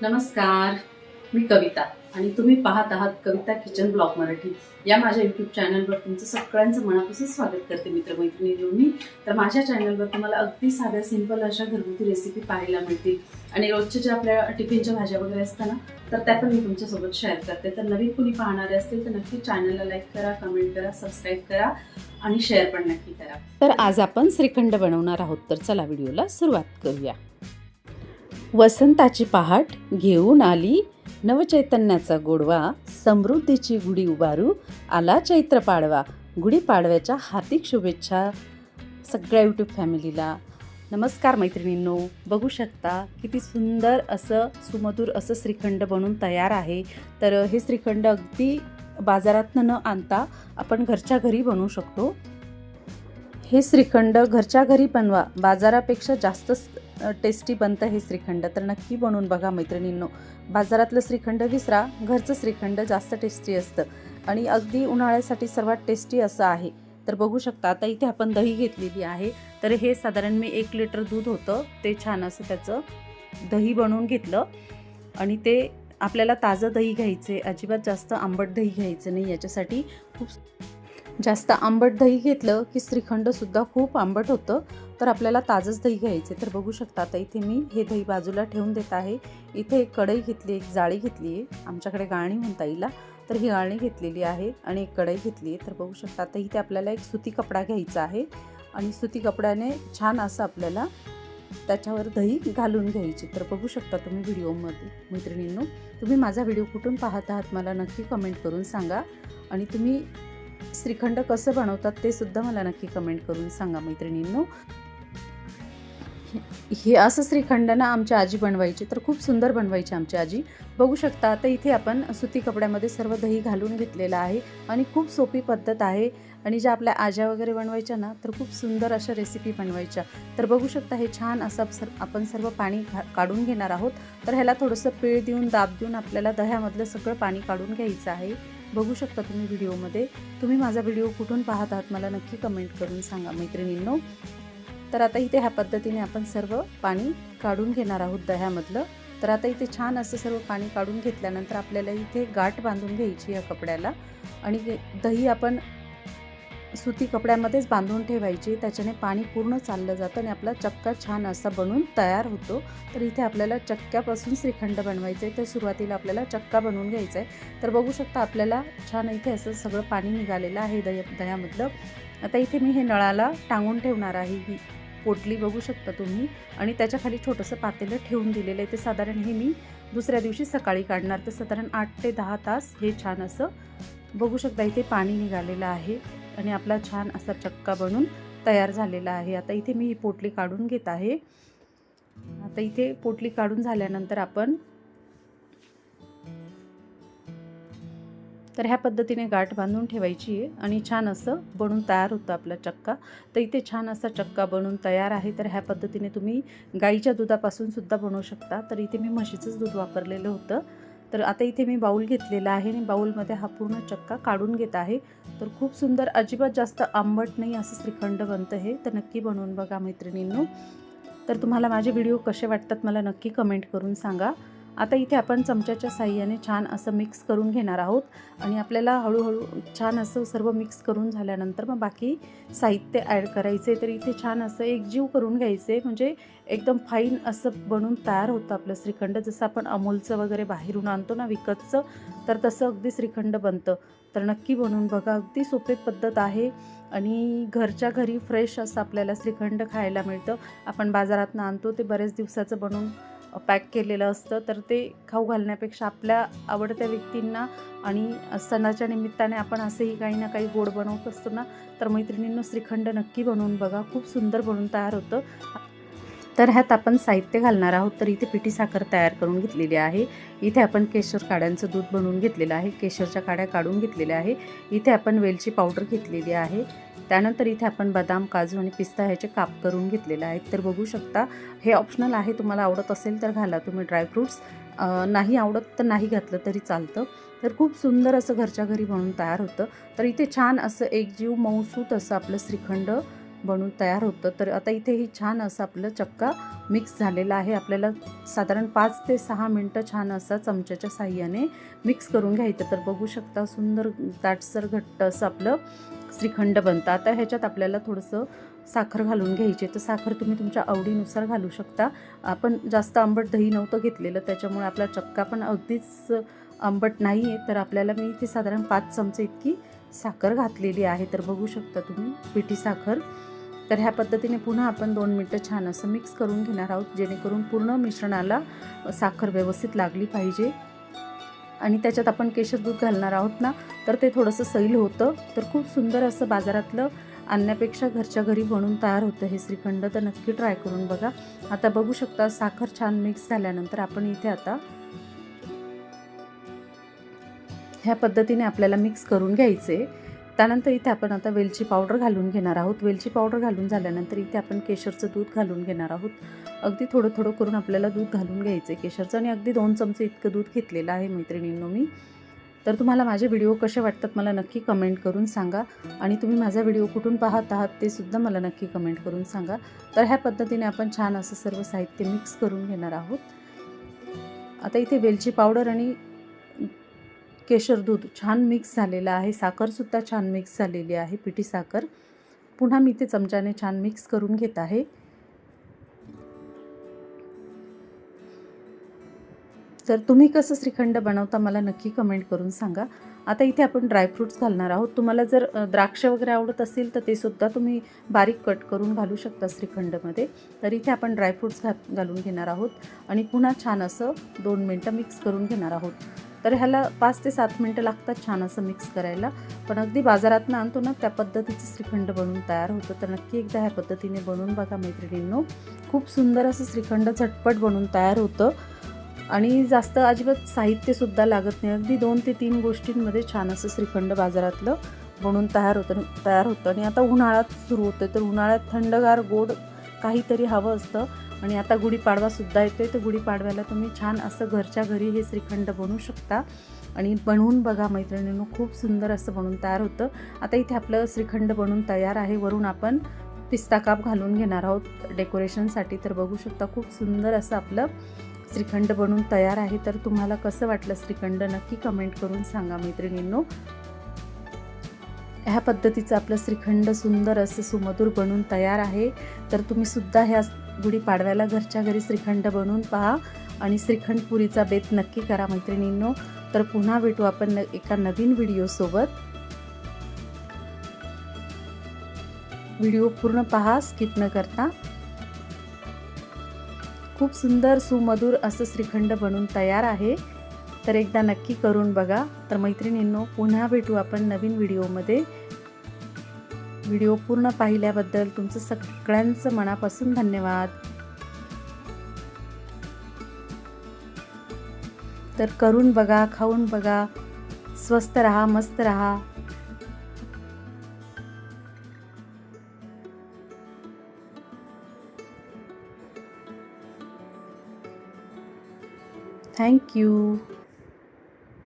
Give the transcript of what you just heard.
नमस्कार, मी कविता आणि तुम्ही पाहत आहात कविता किचन ब्लॉग मराठी या माझ्या यूट्यूब चॅनलवर तुमचं सगळ्यांचं मनापासून स्वागत करते मित्रमैत्रिणी मी. तर माझ्या चॅनलवर तुम्हाला अगदी साध्या सिंपल अशा घरगुती रेसिपी पाहायला मिळतील आणि रोजच्या ज्या आपल्या टिफिनच्या भाज्या वगैरे असतात ना, तर त्या पण मी तुमच्यासोबत शेअर करते. तर नवीन कुणी पाहणारे असतील तर नक्की चॅनलला लाईक करा, कमेंट करा, सबस्क्राईब करा आणि शेअर पण नक्की करा. तर आज आपण श्रीखंड बनवणार आहोत, तर चला व्हिडिओला सुरुवात करूया. वसंताची पहाट घेऊन आली, नवचैतन्याचा गोडवा, समृद्धीची गुढी उभारू आला चैत्र पाडवा. गुढीपाडव्याच्या हार्दिक शुभेच्छा सगळ्या यूट्यूब फॅमिलीला. नमस्कार मैत्रिणींनो, बघू शकता किती सुंदर असं सुमधुर असं श्रीखंड बनून तयार आहे. तर हे श्रीखंड अगदी बाजारातनं न आणता आपण घरच्या घरी बनवू शकतो. हे श्रीखंड घरच्या घरी बनवा, बाजारापेक्षा जास्त टेस्टी बनतं हे श्रीखंड. तर नक्की बनवून बघा मैत्रिणींनो. बाजारातलं श्रीखंड विसरा, घरचं श्रीखंड जास्त टेस्टी असतं आणि अगदी उन्हाळ्यासाठी सर्वात टेस्टी असं आहे. तर बघू शकता आता इथे आपण दही घेतलेली आहे. तर हे साधारण मी 1 लिटर दूध होतं, ते छान असं त्याचं दही बनवून घेतलं आणि ते आपल्याला ताजं दही घ्यायचे, अजिबात जास्त आंबट दही घ्यायचं नाही. याच्यासाठी खूप जास्त आंबट दही घेतलं की श्रीखंडसुद्धा खूप आंबट होतं. तर आपल्याला ताजंच दही घ्यायचे. तर बघू शकता आता इथे मी हे दही बाजूला ठेवून देत आहे. इथे एक कढई घेतली, एक जाळी घेतली आहे, आमच्याकडे गाळणी म्हणता येईल. तर ही गाळणी घेतलेली आहे आणि एक कढई घेतली आहे. तर बघू शकता आता इथे आपल्याला एक सुती कपडा घ्यायचा आहे आणि सुती कपड्याने छान असं आपल्याला त्याच्यावर दही घालून घ्यायची. तर बघू शकता तुम्ही व्हिडिओमध्ये मैत्रिणींनो. तुम्ही माझा व्हिडिओ कुठून पाहत आहात मला नक्की कमेंट करून सांगा आणि तुम्ही श्रीखंड कसं बनवतात ते सुद्धा मला नक्की कमेंट करून सांगा मैत्रिणींनो. हे असं श्रीखंड ना आमच्या आजी बनवायची, तर खूप सुंदर बनवायची आमची आजी. बघू शकता आता इथे आपण सुती कपड्यामध्ये सर्व दही घालून घेतलेलं आहे आणि खूप सोपी पद्धत आहे. आणि ज्या आपल्या आज्या वगैरे बनवायच्या ना, तर खूप सुंदर अशा रेसिपी बनवायच्या. तर बघू शकता हे छान असं आपण सर्व पाणी काढून घेणार आहोत. तर ह्याला थोडंसं पीळ देऊन दाब देऊन आपल्याला दह्यामधलं सगळं पाणी काढून घ्यायचं आहे. बघू शकता तुम्ही व्हिडिओमध्ये. तुम्ही माझा व्हिडिओ कुठून पाहत आहात मला नक्की कमेंट करून सांगा मैत्रिणींनो. तर आता इथे ह्या पद्धतीने आपण सर्व पाणी काढून घेणार आहोत दह्यामधलं. तर आता इथे छान असं सर्व पाणी काढून घेतल्यानंतर आपल्याला इथे गाठ बांधून घ्यायची या कपड्याला आणि दही आपण सुती कपड्यामध्येच बांधून ठेवायची. त्याच्याने पाणी पूर्ण चाललं जातं आणि आपला चक्का छान असा बनून तयार होतो. तर इथे आपल्याला चक्क्यापासून श्रीखंड बनवायचं आहे. तर सुरुवातीला आपल्याला चक्का बनवून घ्यायचा आहे. तर बघू शकता आपल्याला छान इथे असं सगळं पाणी निघालेलं आहे दह्यामधलं. आता इथे मी हे नळाला टांगून ठेवणार आहे. ही पोटली बघू शकता तुम्ही आणि त्याच्या खाली छोटंसं पातेलं ठेवून दिलेलं आहे. ते साधारण हे मी दुसऱ्या दिवशी सकाळी काढणार. तर साधारण 8 ते 10 तास हे छान असं बघू शकता इथे पाणी निघालेलं आहे आणि आपला छान असा चक्का बनून तयार झालेला आहे. आता इथे मी ही पोटली काढून घेत आहे. आता इथे पोटली काढून झाल्यानंतर आपण तर ह्या पद्धतीने गाठ बांधून ठेवायची आहे आणि छान असं बनून तयार होतं आपला चक्का. तर इथे छान असा चक्का बनून तयार आहे. तर ह्या पद्धतीने तुम्ही गाईच्या दुधापासून सुद्धा बनवू शकता. तर इथे मी म्हशीचंच दूध वापरलेलं होतं. तर आता इथे मी बाऊल घेतलेला आहे आणि बाऊलमध्ये हा पूर्ण चक्का काढून घेत आहे. तर खूप सुंदर, अजिबात जास्त आंबट नाही असं श्रीखंड बनतं हे. तर नक्की बनवून बघा मैत्रिणींनो. तर तुम्हाला माझे व्हिडिओ कसे वाटतात मला नक्की कमेंट करून सांगा. आता इथे आपण चमच्याच्या साहाय्याने छान असं मिक्स करून घेणार आहोत आणि आपल्याला हळूहळू छान असं सर्व मिक्स करून झाल्यानंतर मग बाकी साहित्य ॲड करायचे. तर इथे छान असं एकजीव करून घ्यायचे, म्हणजे एकदम फाईन असं बनून तयार होतं आपलं श्रीखंड. जसं आपण अमूलचं वगैरे बाहेरून आणतो ना विकतचं, तर तसं अगदी श्रीखंड बनतं. तर नक्की बनवून बघा, अगदी सोपी पद्धत आहे आणि घरच्या घरी फ्रेश असं आपल्याला श्रीखंड खायला मिळतं. आपण बाजारातनं आणतो ते बरेच दिवसाचं बनवून पॅक केलेलं असतं. तर ते खाऊ घालण्यापेक्षा आपल्या आवडत्या व्यक्तींना आणि सणाच्या निमित्ताने आपण असंही काही ना काही गोड बनवत असतो ना, तर मैत्रिणींनो श्रीखंड नक्की बनवून बघा, खूप सुंदर बनवून तयार होतं. तर ह्यात आपण साहित्य घालणार आहोत. तर इथे पिठी साखर तयार करून घेतलेली आहे. इथे आपण केशर काड्यांचं दूध बनवून घेतलेलं आहे, केशरच्या काड्या काढून घेतलेल्या आहे. इथे आपण वेलची पावडर घेतलेली आहे. त्यानंतर इथे आपण बदाम, काजू आणि पिस्ता ह्याचे काप करून घेतलेले आहेत. तर बघू शकता हे ऑप्शनल आहे, तुम्हाला आवडत असेल तर घाला तुम्ही ड्रायफ्रूट्स, नाही आवडत तर नाही घातलं तरी चालतं. तर खूप सुंदर असं घरच्या घरी बनवून तयार होतं. तर इथे छान असं एकजीव मऊसूत असं आपलं श्रीखंड बनून तयार होतं. तर आता इथे ही छान असं आपलं चक्का मिक्स झालेला आहे. आपल्याला साधारण 5 ते 6 मिनटं छान असा चमच्याच्या साहाय्याने मिक्स करून घ्यायचं. तर बघू शकता सुंदर दाटसर घट्ट असं आपलं श्रीखंड बनतं. आता ह्याच्यात आपल्याला थोडंसं साखर घालून घ्यायची. तर साखर तुम्ही तुमच्या आवडीनुसार घालू शकता. आपण जास्त आंबट दही नव्हतं घेतलेलं, त्याच्यामुळे आपला चक्का पण अगदीच आंबट नाही आहे. तर आपल्याला मी इथे साधारण 5 चमचे इतकी साखर घातलेली आहे. तर बघू शकता तुम्ही पिठी साखर. तर ह्या पद्धतीने पुन्हा आपण 2 मिनटं छान असं मिक्स करून घेणार आहोत, जेणेकरून पूर्ण मिश्रणाला साखर व्यवस्थित लागली पाहिजे. आणि त्याच्यात आपण केशर दूध घालणार आहोत ना, तर ते थोडंसं सैल होतं. तर खूप सुंदर असं बाजारातलं आणण्यापेक्षा घरच्या घरी बनून तयार होतं हे श्रीखंड. तर नक्की ट्राय करून बघा. आता बघू शकता साखर छान मिक्स झाल्यानंतर आपण इथे आता ह्या पद्धतीने आपल्याला मिक्स करून घ्यायचे. त्यानंतर इथे आपण आता वेलची पावडर घालून घेणार आहोत. वेलची पावडर घालून झाल्यानंतर इथे आपण केशरचं दूध घालून घेणार आहोत. अगदी थोडं थोडं करून आपल्याला दूध घालून घ्यायचं आहे केशरचं, आणि अगदी 2 चमचे इतकं दूध घेतलेलं आहे मैत्रिणींनो मी. तर तुम्हाला माझे व्हिडिओ कसे वाटतात मला नक्की कमेंट करून सांगा, आणि तुम्ही माझा व्हिडिओ कुठून पाहत आहात ते सुद्धा मला नक्की कमेंट करून सांगा. तर ह्या पद्धतीने आपण छान असं सर्व साहित्य मिक्स करून घेणार आहोत. आता इथे वेलची पावडर आणि केशर दूध छान मिक्स झालेलं आहे. साखरसुद्धा छान मिक्स झालेली आहे, पिठी साखर. पुन्हा मी ते चमच्याने छान मिक्स करून घेत आहे. तर तुम्ही कसं श्रीखंड बनवता मला नक्की कमेंट करून सांगा. आता इथे आपण ड्रायफ्रूट्स घालणार आहोत. तुम्हाला जर द्राक्ष वगैरे आवडत असेल तर ते सुद्धा तुम्ही बारीक कट करून घालू शकता श्रीखंडमध्ये. तर इथे आपण ड्रायफ्रूट्स घालून घेणार आहोत आणि पुन्हा छान असं 2 मिनटं मिक्स करून घेणार आहोत. तर ह्याला 5 ते 7 मिनटं लागतात छान असं मिक्स करायला. पण अगदी बाजारातनं आणतो ना त्या पद्धतीचं श्रीखंड बनून तयार होतं. तर नक्की एकदा ह्या पद्धतीने बनवून बघा मैत्रिणींनो. खूप सुंदर असं श्रीखंड झटपट बनून तयार होतं आणि जास्त अजिबात साहित्यसुद्धा लागत नाही. अगदी 2 ते 3 गोष्टींमध्ये छान असं श्रीखंड बाजारातलं बनून तयार होतं. आणि आता उन्हाळ्यात सुरू होतं, तर उन्हाळ्यात थंडगार गोड काहीतरी हवं असतं. आणि आता गुढीपाडवासुद्धा येतो आहे, तर गुढीपाडव्याला तुम्ही छान असं घरच्या घरी हे श्रीखंड बनवू शकता. आणि बनवून बघा मैत्रिणींनो, खूप सुंदर असं बनवून तयार होतं. आता इथे आपलं श्रीखंड बनवून तयार आहे. वरून आपण पिस्ता काप घालून घेणार आहोत डेकोरेशनसाठी. तर बघू शकता खूप सुंदर असं आपलं श्रीखंड बनवून तयार आहे. तर तुम्हाला कसं वाटलं श्रीखंड नक्की कमेंट करून सांगा मैत्रिणींनो. ह्या पद्धतीचं आपलं श्रीखंड सुंदर असं सुमधुर बनवून तयार आहे. तर तुम्ही सुद्धा ह्या गुढीपाडव्याला घरच्या घरी श्रीखंड बनवून पहा आणि श्रीखंड पुरीचा बेत नक्की करा मैत्रिणींनो. तर पुन्हा भेटू आपण एका नवीन व्हिडिओसोबत. व्हिडिओ पूर्ण पहा, स्किप न करता. खूप सुंदर सुमधुर असं श्रीखंड बनून तयार आहे. तर एकदा नक्की करून बघा. तर मैत्रिणींनो, पुन्हा भेटू आपण नवीन व्हिडिओमध्ये. व्हिडिओ पूर्ण पाहिल्याबद्दल तुमचं सगळ्यांचं मनापासून धन्यवाद. तर करून बघा, खाऊन बघा, स्वस्त रहा, मस्त रहा. Thank you.